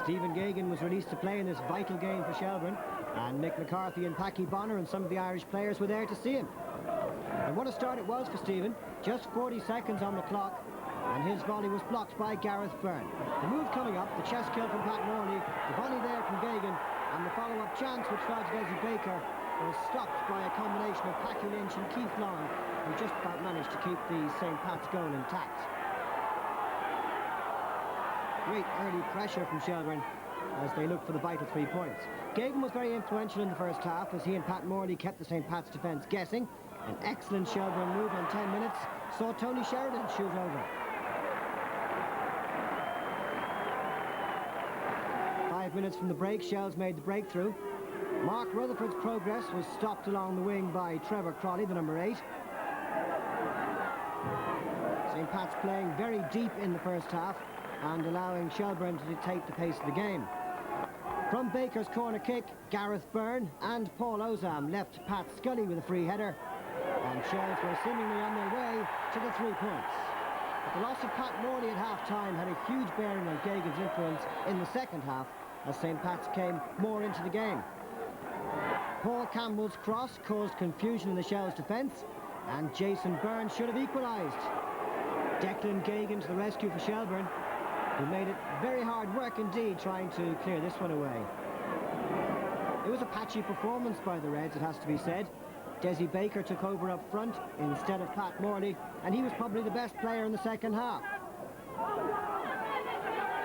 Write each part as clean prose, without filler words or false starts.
Stephen Gagan was released to play in this vital game for Shelbourne, and Mick McCarthy and Packy Bonner and some of the Irish players were there to see him. And what a start it was for Stephen. Just 40 seconds on the clock, and his volley was blocked by Gareth Byrne. The move coming up, the chest kill from Pat Morley, the volley there from Gagan, and the follow-up chance which fell to Desi Baker was stopped by a combination of Packy Lynch and Keith Long, who just about managed to keep the St. Pat's goal intact. Great early pressure from Shelbourne as they looked for the vital 3 points. Gagan was very influential in the first half as he and Pat Morley kept the St. Pat's defence guessing. An excellent Shelbourne move on 10 minutes saw Tony Sheridan shoot over. 5 minutes from the break, Shells made the breakthrough. Mark Rutherford's progress was stopped along the wing by Trevor Crawley, the number 8. St. Pat's playing very deep in the first half and allowing Shelbourne to dictate the pace of the game. From Baker's corner kick, Gareth Byrne and Paul Ozam left Pat Scully with a free header, and Shells were seemingly on their way to the 3 points. But the loss of Pat Morley at half-time had a huge bearing on Gagan's influence in the second half as St. Pat's came more into the game. Paul Campbell's cross caused confusion in the Shells' defence, and Jason Byrne should have equalised. Declan Gagan to the rescue for Shelbourne, who made it very hard work indeed trying to clear this one away. It was a patchy performance by the Reds, it has to be said. Desi Baker took over up front instead of Pat Morley, and he was probably the best player in the second half.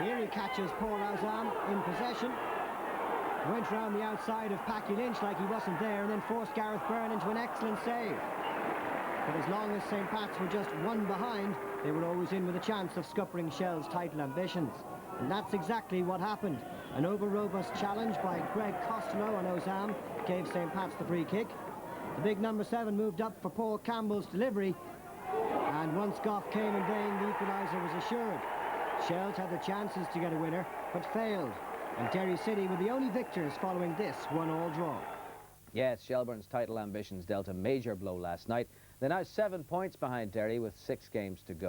Here he catches Paul Ozam in possession. Went round the outside of Packy Lynch like he wasn't there, and then forced Gareth Byrne into an excellent save. But as long as St. Pat's were just one behind, they were always in with a chance of scuppering Shell's title ambitions. And that's exactly what happened. An over-robust challenge by Greg Costello on Ozam gave St. Pat's the free kick. The big number 7 moved up for Paul Campbell's delivery, and once Goff came in vain, the equaliser was assured. Shells had the chances to get a winner, but failed. And Derry City were the only victors following this 1-1 draw. Yes, Shelbourne's title ambitions dealt a major blow last night. They're now 7 points behind Derry with 6 games to go.